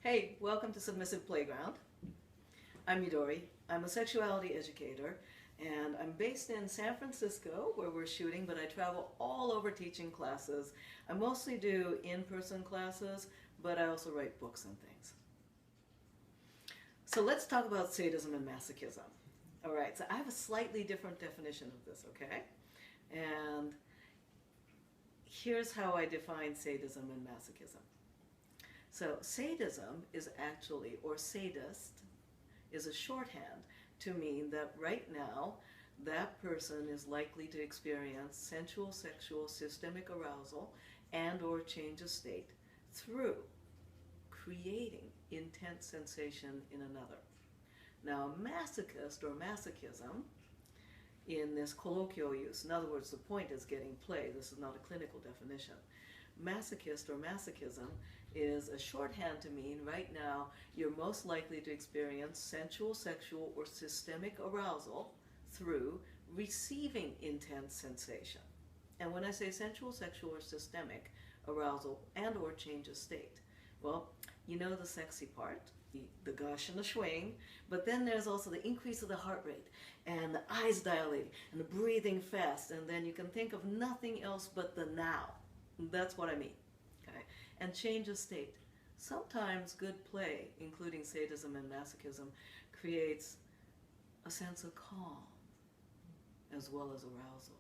Hey, welcome to Submissive Playground. I'm Midori. I'm a sexuality educator, and I'm based in San Francisco, where we're shooting, but I travel all over teaching classes. I mostly do in-person classes, but I also write books and things. So let's talk about sadism and masochism. All right, so I have a slightly different definition of this, okay? And here's how I define sadism and masochism. So sadism is actually, or sadist, is a shorthand to mean that right now that person is likely to experience sensual, sexual, systemic arousal and or change of state through creating intense sensation in another. Now, masochist or masochism in this colloquial use, in other words, the point is getting play, this is not a clinical definition. Masochist or masochism is a shorthand to mean right now you're most likely to experience sensual, sexual, or systemic arousal through receiving intense sensation. And when I say sensual, sexual, or systemic arousal and or change of state, well, you know the sexy part, the gush and the swing, but then there's also the increase of the heart rate and the eyes dilating and the breathing fast, and then you can think of nothing else but the now. That's what I mean. Okay? And change of state. Sometimes good play, including sadism and masochism, creates a sense of calm as well as arousal.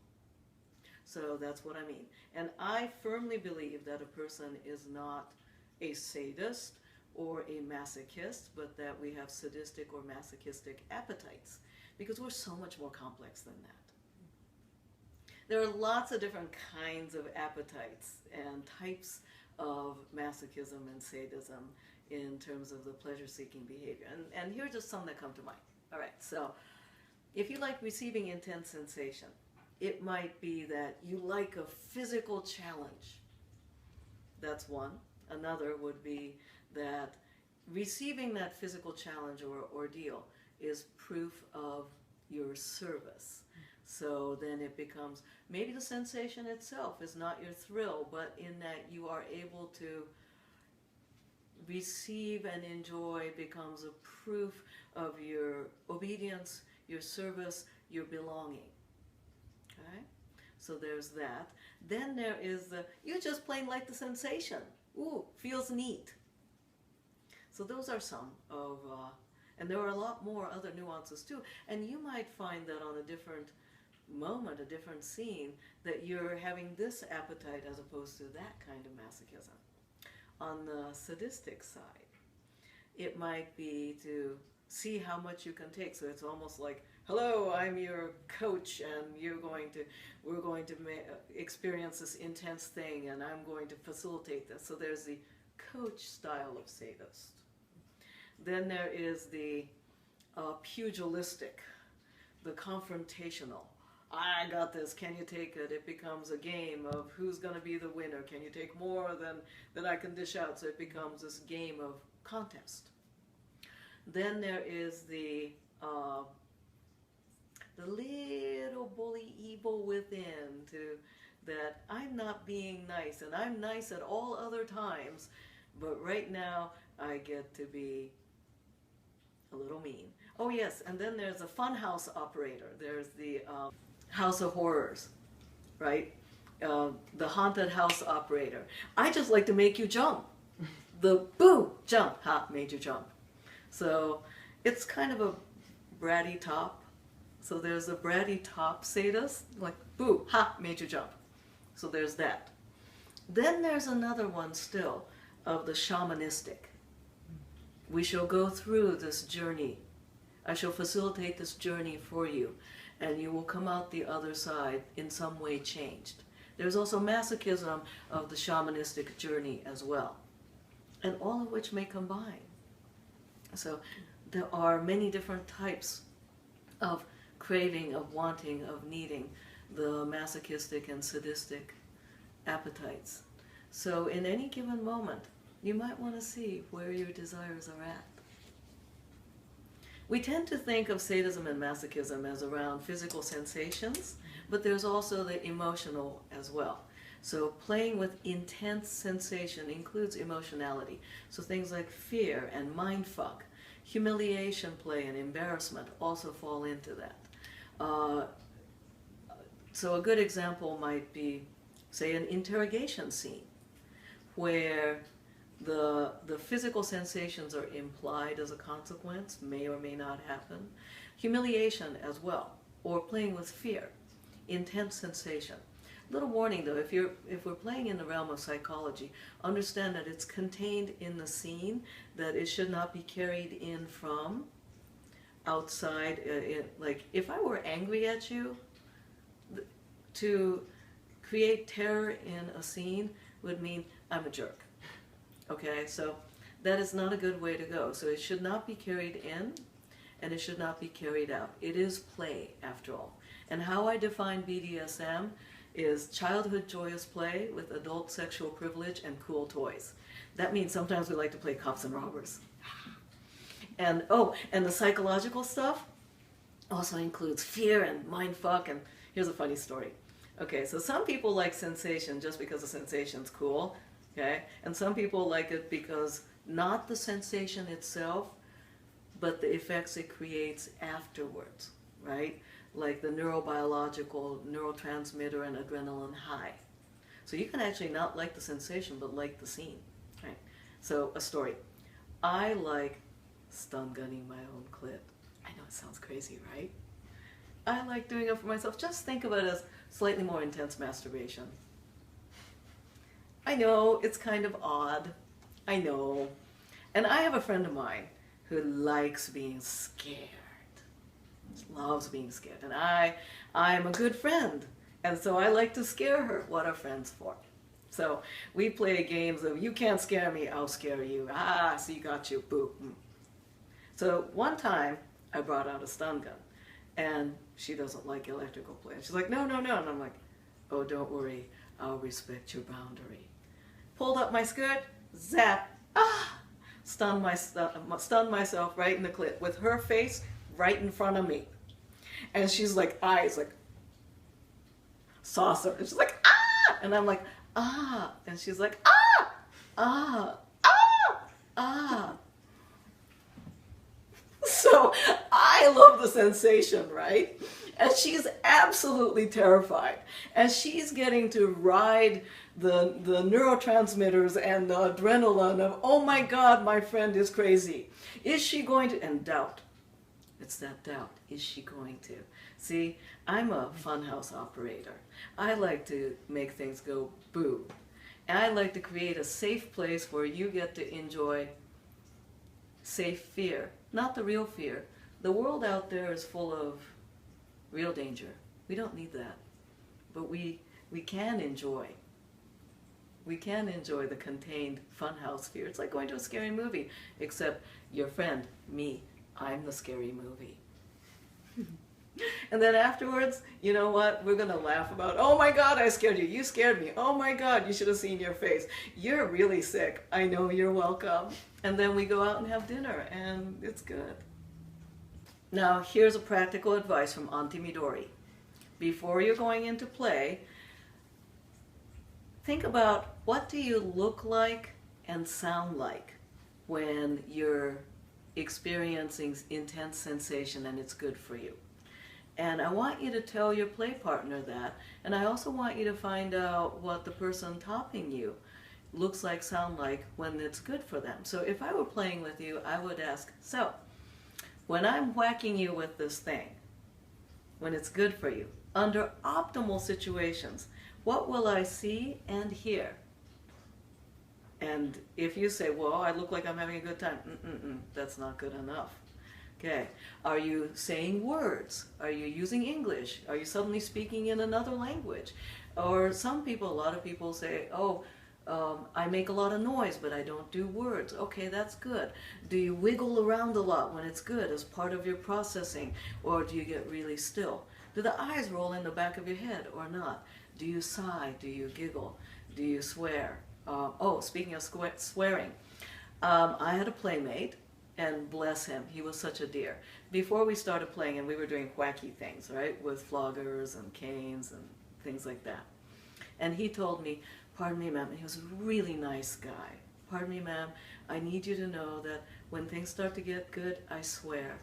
So that's what I mean. And I firmly believe that a person is not a sadist or a masochist, but that we have sadistic or masochistic appetites, because we're so much more complex than that. There are lots of different kinds of appetites and types of masochism and sadism in terms of the pleasure-seeking behavior. And here are just some that come to mind. All right, so if you like receiving intense sensation, it might be that you like a physical challenge. That's one. Another would be that receiving that physical challenge or ordeal is proof of your service. So then it becomes, maybe the sensation itself is not your thrill, but in that you are able to receive and enjoy becomes a proof of your obedience, your service, your belonging. Okay? So there's that. Then there is the, you just plain like the sensation. Ooh, feels neat. So those are some of, and there are a lot more other nuances too. And you might find that on a different moment, a different scene, that you're having this appetite as opposed to that kind of masochism. On the sadistic side, it might be to see how much you can take. So it's almost like, hello, I'm your coach, and we're going to experience this intense thing, and I'm going to facilitate this. So there's the coach style of sadist. Then there is the pugilistic, the confrontational. I got this, can you take it? It becomes a game of who's going to be the winner. Can you take more than I can dish out? So it becomes this game of contest. Then there is the little bully evil within, that I'm not being nice, and I'm nice at all other times, but right now I get to be a little mean. Oh yes, and then there's a funhouse operator. There's the House of Horrors, right? The haunted house operator. I just like to make you jump. The boo, jump, ha, made you jump. So it's kind of a bratty top. So there's a bratty top sadist, like boo, ha, made you jump. So there's that. Then there's another one still of the shamanistic. We shall go through this journey. I shall facilitate this journey for you, and you will come out the other side in some way changed. There's also masochism of the shamanistic journey as well, and all of which may combine. So there are many different types of craving, of wanting, of needing the masochistic and sadistic appetites. So in any given moment, you might want to see where your desires are at. We tend to think of sadism and masochism as around physical sensations, but there's also the emotional as well. So playing with intense sensation includes emotionality. So things like fear and mindfuck, humiliation play and embarrassment also fall into that. So a good example might be, say, an interrogation scene where the physical sensations are implied as a consequence, may or may not happen. Humiliation as well, or playing with fear, intense sensation. Little warning though, if we're playing in the realm of psychology, understand that it's contained in the scene, that it should not be carried in from outside. Like if I were angry at you, to create terror in a scene would mean I'm a jerk. Okay, so that is not a good way to go. So it should not be carried in, and it should not be carried out. It is play, after all. And how I define BDSM is childhood joyous play with adult sexual privilege and cool toys. That means sometimes we like to play cops and robbers. And and the psychological stuff also includes fear and mindfuck. And here's a funny story. Okay, so some people like sensation just because the sensation's cool, okay? And some people like it because not the sensation itself, but the effects it creates afterwards, right? Like the neurobiological neurotransmitter and adrenaline high. So you can actually not like the sensation, but like the scene, right? So a story. I like stun gunning my own clit. I know it sounds crazy, right? I like doing it for myself. Just think of it as slightly more intense masturbation. I know, it's kind of odd. I know. And I have a friend of mine who likes being scared. Loves being scared. And I'm a good friend. And so I like to scare her. What are friends for? So we play games of, you can't scare me, I'll scare you. Ah, see, got you, boo. So one time I brought out a stun gun. And she doesn't like electrical play. She's like, no, no, no. And I'm like, oh, don't worry. I'll respect your boundary. Pulled up my skirt, zap, stunned myself right in the clit with her face right in front of me. And she's like, eyes like, saucer. And she's like, ah! And I'm like, ah. And she's like, ah, ah, ah, ah. So I love the sensation, right? And she's absolutely terrified. And she's getting to ride the neurotransmitters and the adrenaline of, oh my God, my friend is crazy. Is she going to, and doubt. It's that doubt. Is she going to? See, I'm a funhouse operator. I like to make things go boo. And I like to create a safe place where you get to enjoy safe fear. Not the real fear. The world out there is full of real danger. We don't need that. But we can enjoy. We can enjoy the contained funhouse fear. It's like going to a scary movie, except your friend, me, I'm the scary movie. And then afterwards, you know what? We're going to laugh about, oh my God, I scared you. You scared me. Oh my God, you should have seen your face. You're really sick. I know, you're welcome. And then we go out and have dinner, and it's good. Now, here's a practical advice from Auntie Midori. Before you're going into play, think about what do you look like and sound like when you're experiencing intense sensation and it's good for you. And I want you to tell your play partner that, and I also want you to find out what the person topping you looks like, sound like when it's good for them. So if I were playing with you, I would ask, so when I'm whacking you with this thing, when it's good for you, under optimal situations, what will I see and hear? And if you say, well, I look like I'm having a good time, that's not good enough. Okay, are you saying words? Are you using English? Are you suddenly speaking in another language? Or some people, a lot of people say, oh, I make a lot of noise, but I don't do words. Okay, that's good. Do you wiggle around a lot when it's good as part of your processing? Or do you get really still? Do the eyes roll in the back of your head or not? Do you sigh? Do you giggle? Do you swear? Speaking of swearing, I had a playmate, and bless him, he was such a dear. Before we started playing, and we were doing wacky things, right, with floggers and canes and things like that. And he told me, pardon me, ma'am, and he was a really nice guy. Pardon me, ma'am, I need you to know that when things start to get good, I swear.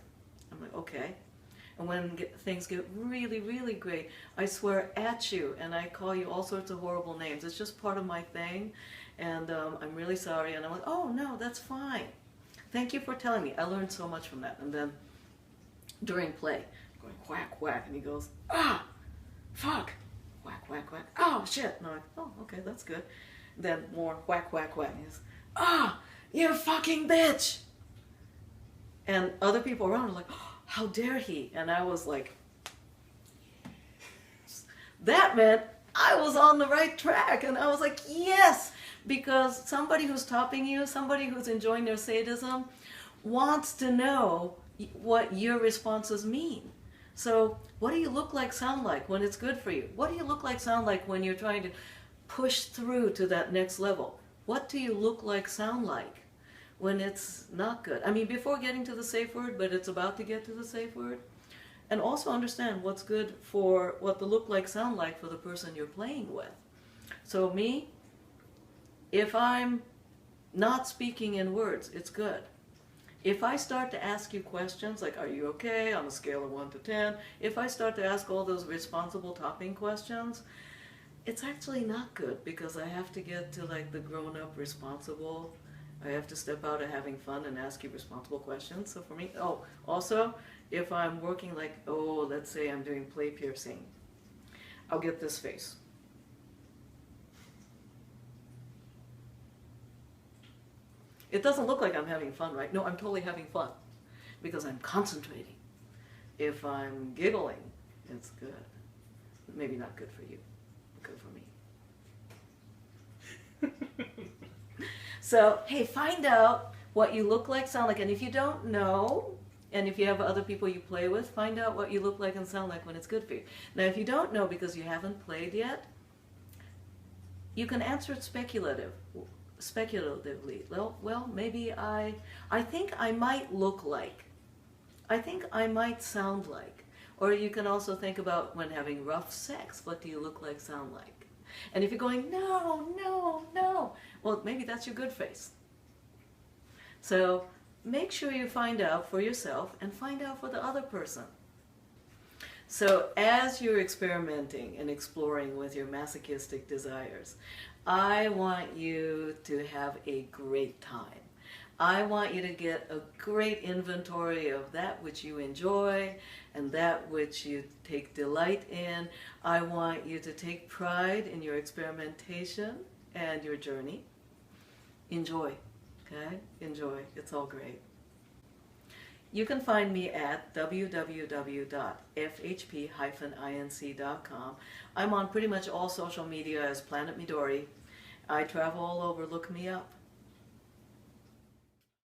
I'm like, okay. And when things get really, really great, I swear at you, and I call you all sorts of horrible names. It's just part of my thing, and I'm really sorry. And I'm like, oh, no, that's fine. Thank you for telling me. I learned so much from that. And then during play, going whack, whack, and he goes, ah, fuck, whack, whack, whack, oh, shit. And I'm like, oh, okay, that's good. Then more whack, whack, whack. And he goes, ah, you fucking bitch. And other people around are like, oh, how dare he? And I was like, that meant I was on the right track. And I was like, yes, because somebody who's topping you, somebody who's enjoying their sadism, wants to know what your responses mean. So what do you look like, sound like when it's good for you? What do you look like, sound like when you're trying to push through to that next level? What do you look like, sound like when it's not good? I mean, before getting to the safe word, but it's about to get to the safe word. And also understand what's good for what the look like, sound like for the person you're playing with. So me, if I'm not speaking in words, it's good. If I start to ask you questions like, are you okay, on a scale of 1 to 10, if I start to ask all those responsible topping questions, it's actually not good, because I have to get to like the grown-up responsible. I have to step out of having fun and ask you responsible questions. So for me, oh, also, if I'm working like, oh, let's say I'm doing play piercing, I'll get this face. It doesn't look like I'm having fun, right? No, I'm totally having fun because I'm concentrating. If I'm giggling, it's good. Maybe not good for you, but good for me. So, hey, find out what you look like, sound like. And if you don't know, and if you have other people you play with, find out what you look like and sound like when it's good for you. Now, if you don't know because you haven't played yet, you can answer it speculatively. Well, maybe I think I might look like. I think I might sound like. Or you can also think about when having rough sex, what do you look like, sound like? And if you're going, no, no, no, well, maybe that's your good face. So make sure you find out for yourself and find out for the other person. So as you're experimenting and exploring with your masochistic desires, I want you to have a great time. I want you to get a great inventory of that which you enjoy and that which you take delight in. I want you to take pride in your experimentation and your journey. Enjoy, okay? Enjoy. It's all great. You can find me at www.fhp-inc.com. I'm on pretty much all social media as Planet Midori. I travel all over. Look me up.